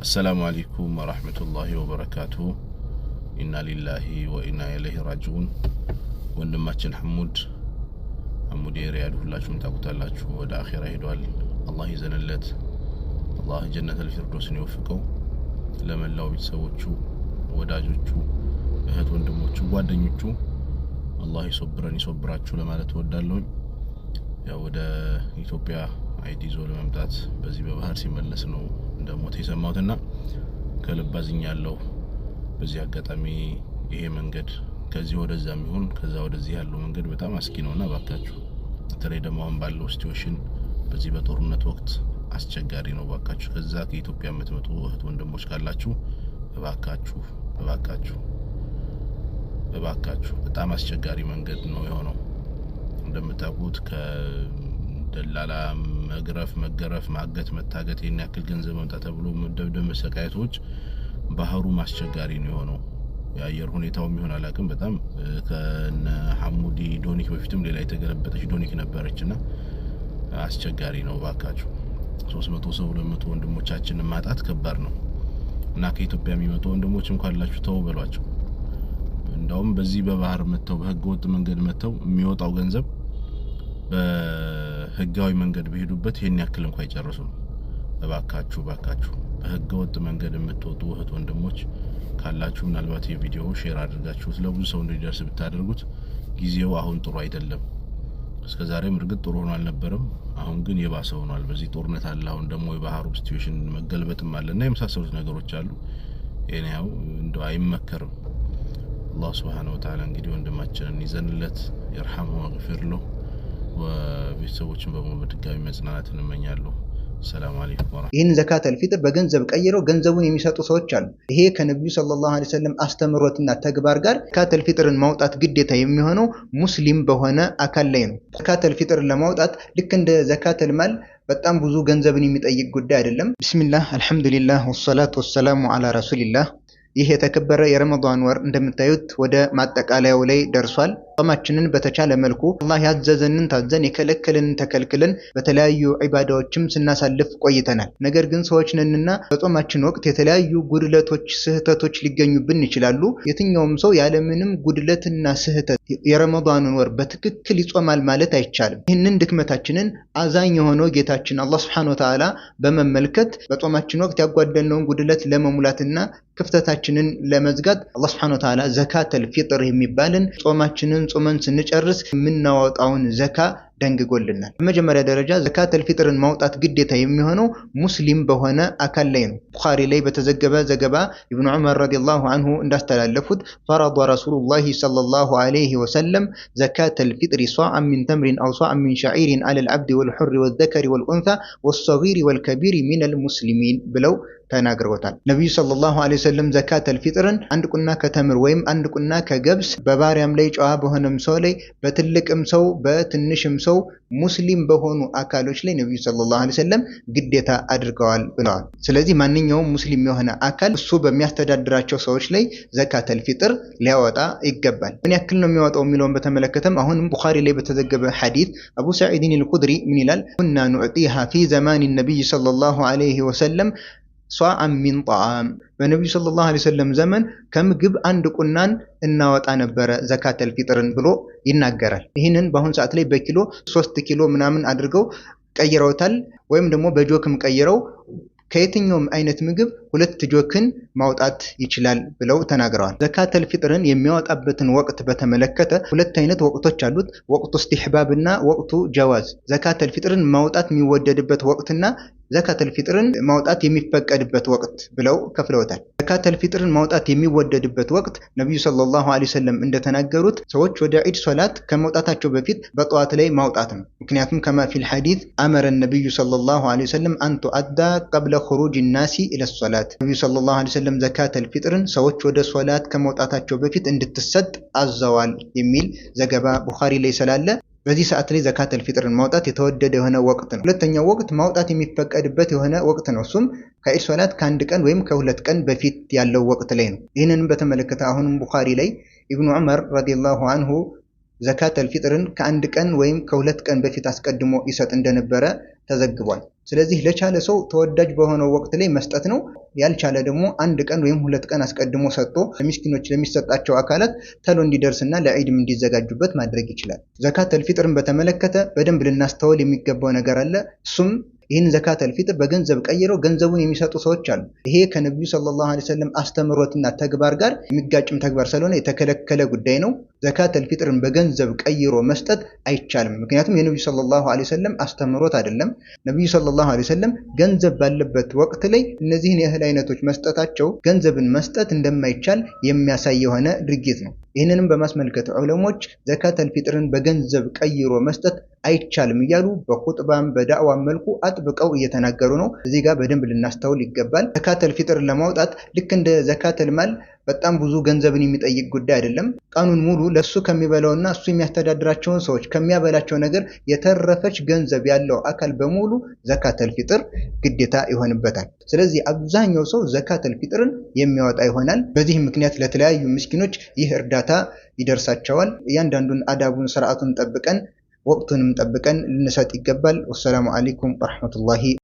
السلام عليكم ورحمة الله وبركاته. إنا لله وإنا إليه راجعون. ወንድማችን ሐሙድ የሪያድ ሁላችሁም ታውቁታላችሁ ወደ አኺራ ሄዷል። አላህ ይዘንለት፣ አላህ ጀነተል ፊርዶስን ይወፍቀው። ለመላው ቤተሰቦቹ፣ ወዳጆቹ፣ እህት ወንድሞቹ፣ ጓደኞቹ አላህ ይሶብራችሁ ለማለት እወዳለሁ። ያው ወደ ኢትዮጵያ አይዲ ይዞ ለመምጣት በዚህ በባህር ሲመለስ ነው እንደሞተ የሰማሁትና ከልብ አዝኛለሁ። በዚህ አጋጣሚ ይሄ መንገድ ከዚህ ወደዛ የሚሆን ከዛ ወደዚህ ያለው መንገድ በጣም አስኪ ነውና ባካችሁ በተለይ ደግሞ አሁን ባለው ሲቹዌሽን በዚህ በጦርነት ወቅት አስቸጋሪ ነው። ባካችሁ ከዛ ከኢትዮጵያ የምትመጡ እህት ወንድሞች ካላችሁ እባካችሁ በጣም አስቸጋሪ መንገድ ነው የሆነው። እንደምታውቁት ከደላላ መገረፍ፣ ማገት፣ መታገት የኔ ያክል ገንዘብ መምጣት ተብሎ መደብደብ፣ መሰቃየቶች ባህሩ አስቸጋሪ ነው የሆነው። የአየር ሁኔታው የሚሆን አላቅም። በጣም ከነ ሐሙዲ ዶኒክ በፊትም ሌላ የተገለበጠች ዶኒክ ነበረችና አስቸጋሪ ነው። ባካችሁ 300 ሰው 200 ወንድሞቻችንን ማጣት ከባድ ነው እና ከኢትዮጵያ የሚመጡ ወንድሞች እንኳን ላችሁ ተው በሏቸው። እንደውም በዚህ በባህር መተው በህገወጥ መንገድ መተው የሚወጣው ገንዘብ በህጋዊ መንገድ በሄዱበት ይሄን ያክል እንኳን ይጨርሱ። ባካችሁ በህገወጥ መንገድ የምትወጡ እህት ወንድሞች ካላችሁ ምናልባት የቪዲዮ ሼር አድርጋችሁት ለብዙ ሰው እንዲደርስ ብታደርጉት። ጊዜው አሁን ጥሩ አይደለም። እስከዛሬም እርግጥ ጥሩ ሆኖ አልነበረም። አሁን ግን የባሰ ሆኗል። በዚህ ጦርነት አለ። አሁን ደግሞ የባህሩ ሲቹዌሽን መገልበጥም አለና የመሳሰሉት ነገሮች አሉ። የኔው እንደው አይመከርም። አላህ Subhanahu Wa Ta'ala እንግዲህ ወንድማችንን ይዘንለት ይርሐመው ወግፊር له ወቤተሰቦችን በሙሉ በድጋሚ መጽናናትን እመኛለሁ። ሰላም አለይኩም ወራህመቱላህ። ይህን ዘካተል ፊጥር በገንዘብ ቀይረው ገንዘቡን የሚሰጡ ሰዎች አሉ። ይሄ ከነብዩ ሰለላሁ ዐለይሂ ወሰለም አስተምሮትና ተግባር ጋር ዘካተል ፊጥርን ማውጣት ግዴታ የሚሆነው ሙስሊም በሆነ አካል ላይ ነው። ዘካተል ፊጥርን ለማውጣት ልክ እንደ ዘካተል ማል በጣም ብዙ ገንዘብን የሚጠይቅ ጉዳይ አይደለም። ቢስሚላህ አልሐምዱሊላህ ወሰላቱ ወሰላሙ ዐላ ረሱሊላህ። ይህ የተከበረ የረመዳን ወር እንደምታዩት ወደ ማጠቃለያው ላይ ደርሷል። ጾማችንን በተቻለ መልኩ አላህ ያዘዘንን ታዘን የከለከለንን ተከልክለን በተለያዩ ዒባዳዎችም ስናሳልፍ ቆይተናል። ነገር ግን ሰዎች ነንና በጾማችን ወቅት የተለያዩ ጉድለቶች፣ ስህተቶች ሊገኙብን ይችላሉ። የትኛውም ሰው ያለምንም ጉድለትና ስህተት የረመዳንን ወር በትክክል ይጾማል ማለት አይቻልም። ይህንን ድክመታችንን አዛኝ የሆነው ጌታችን አላህ Subhanahu Wa Ta'ala በመመልከት በጾማችን ወቅት ያጓደልነውን ጉድለት ለመሙላትና ክፍተታችንን ለመዝጋት አላህ Subhanahu Wa Ta'ala ዘካተል ፊጥር የሚባልን ጾማችንን ጾመን ስንጨርስ የምናወጣውን ዘካ ደንግጎልናል። በመጀመሪያ ደረጃ ዘካተል ፊጥርን ማውጣት ግዴታ የሚሆነው ሙስሊም በሆነ አካል ላይ ነው። ቡኻሪ ላይ በተዘገበ ዘገባ ኢብኑ ዑመር ረዲየላሁ ዐንሁ እንዳስተላለፉት ፈረደ ረሱሉላሂ ሰለላሁ ዐለይሂ ወሰለም ዘካተል ፊጥሪ ሷዕን ሚን ተምሪን አው ሷዕን ሚን ሸዒሪን ዐለል ዐብዲ ወልሑሪ ወዘከሪ ወልኡንሳ ወሰጊሪ ወልከቢሪ ሚነል ሙስሊሚን ብለው ተናግረውታል። ነብዩ ሰለላሁ ዐለይሂ ወሰለም ዘካተል ፊጥርን አንድ ቁና ከተምር ወይም አንድ ቁና ከገብስ በባሪያም ላይ ጨዋ በሆነም ሰው ላይ በትልቅም ሰው በትንሽም ሰው ሙስሊም በሆኑ አካሎች ላይ ነብዩ ሰለላሁ ዐለይሂ ወሰለም ግዴታ አድርገዋል ብለዋል። ስለዚህ ማንኛውም ሙስሊም የሆነ አካል እሱ በሚያስተዳድራቸው ሰዎች ላይ ዘካተል ፊጥር ሊያወጣ ይገባል። ምን ያክል ነው የሚያወጣው የሚለውን በተመለከተም አሁንም ቡኻሪ ላይ በተዘገበ ሐዲስ አቡ ሰዒድ አልኹድሪ ምን ይላል? ኩና ኑዕጢሃ ፊ ዘማን ነብይ ሰለላሁ ዐለይሂ ወሰለም ሷዕን ሚን ጣዓም። በነብዩ ሰለላሁ ዐለይሂ ወሰለም ዘመን ከምግብ አንድ ቁናን እናወጣ ነበረ ዘካተል ፊጥርን ብሎ ይናገራል። ይህንን በአሁን ሰዓት ላይ በኪሎ 3 ኪሎ ምናምን አድርገው ቀይረውታል። ወይም ደግሞ በጆክም ቀይረው ከየትኛውም አይነት ምግብ 2 ጆክን ማውጣት ይችላል ብለው ተናግረዋል። ዘካተል ፊጥርን የሚያወጣበትን ወቅት በተመለከተ 2 አይነት ወቅቶች አሉት። ወቅቱ ኢስቲህባብና ወቅቱ ጀዋዝ። ዘካተል ፊጥርን ማውጣት የሚወደድበት ወቅትና ዘካተል ፊጥርን ማውጣት የሚፈቀድበት ወቅት ብለው ከፍለውታል። ዘካተል ፊጥርን ማውጣት የሚወደድበት ወቅት ነብዩ ሰለላሁ ዐለይሂ ወሰለም እንደተናገሩት ሰዎች ወደ ዒድ ሶላት ከመውጣታቸው በፊት በጠዋት ላይ ማውጣት ነው። ምክንያቱም ከማ ፊል ሐዲስ አመረ ነብዩ ሰለላሁ ዐለይሂ ወሰለም አን ቱአዳ ቀብለ ኹሩጅ الناس الى الصلاه። ነብዩ ሰለላሁ ዐለይሂ ወሰለም ዘካተል ፊጥርን ሰዎች ወደ ሶላት ከመውጣታቸው በፊት እንድትሰጥ አዘዋል የሚል ዘገባ ቡኻሪ ላይ ስላለ በዚህ ሰዓት ላይ ዘካተል ፊጥርን ማውጣት የተወደደ የሆነ ወቅት ነው። ሁለተኛው ወቅት ማውጣት የሚፈቀድበት የሆነ ወቅት ነው። እሱም ከዒድ ሶላት ከአንድ ቀን ወይም ከ2 ቀን በፊት ያለው ወቅት ላይ ነው። ይህንንም በተመለከተ አሁንም ቡኻሪ ላይ ኢብኑ ዑመር ረዲየላሁ ዐንሁ ዘካተል ፊጥርን ከአንድ ቀን ወይም ከ2 ቀን በፊት አስቀድሞ ይሰጥ እንደነበረ ተዘግቧል። ስለዚህ ለቻለ ሰው ተወዳጅ በሆነው ወቅት ላይ መስጠት ነው። ያልቻለ ደግሞ አንድ ቀን ወይም 2 ቀን አስቀድሞ ሰጥቶ ለሚስኪኖች ለሚሰጣቸው አካላት ተሎ እንዲደርስና ለዒድም እንዲዘጋጁበት ማድረግ ይችላል። ዘካተል ፊጥርን በተመለከተ በደንብ ልናስተውል የሚገባው ነገር አለ። እሱም ይህን ዘካተል ፊጥር በገንዘብ ቀይረው ገንዘቡን የሚሰጡ ሰዎች አሉ። ይሄ ከነቢዩ ሰለላሁ ዐለይሂ ወሰለም አስተምህሮትና ተግባር ጋር የሚጋጭም ተግባር ስለሆነ የተከለከለ ጉዳይ ነው። ዘካተል ፊጥርን በገንዘብ ቀይሮ መስጠት አይቻልም። ምክንያቱም የነቢዩ ሰለላሁ ዐለይሂ ወሰለም አስተምህሮት አይደለም። ነቢዩ ሰለላሁ ዐለይሂ ወሰለም ገንዘብ ባለበት ወቅት ላይ እነዚህን የእህል አይነቶች መስጠታቸው ገንዘብን መስጠት እንደማይቻል የሚያሳይ የሆነ ድርጊት ነው። ይህንንም በማስመልከት ዑለሞች ዘካተል ፊጥርን በገንዘብ ቀይሮ መስጠት አይቻልም እያሉ በኹጥባም በዳዕዋም መልኩ አጥብቀው እየተናገሩ ነው። እዚህ ጋር በደንብ ልናስተውል ይገባል። ዘካተል ፊጥርን ለማውጣት ልክ እንደ ዘካተል ማል በጣም ብዙ ገንዘብን የሚጠይቅ ጉዳይ አይደለም። ቀኑን ሙሉ ለሱ ከሚበላውና እሱ የሚያስተዳድራቸውን ሰዎች ከሚያበላቸው ነገር የተረፈች ገንዘብ ያለው አካል በሙሉ ዘካተል ፊጥር ግዴታ ይሆንበታል። ስለዚህ አብዛኛው ሰው ዘካተል ፊጥርን የሚያወጣ ይሆናል። በዚህ ምክንያት ለተለያዩ ምስኪኖች ይህ እርዳታ ይደርሳቸዋል። እያንዳንዱን አዳቡን ስርዓቱን ጠብቀን ወቅቱንም ጠብቀን ልንሰጥ ይገባል። ወሰላሙ አለይኩም ወራህመቱላሂ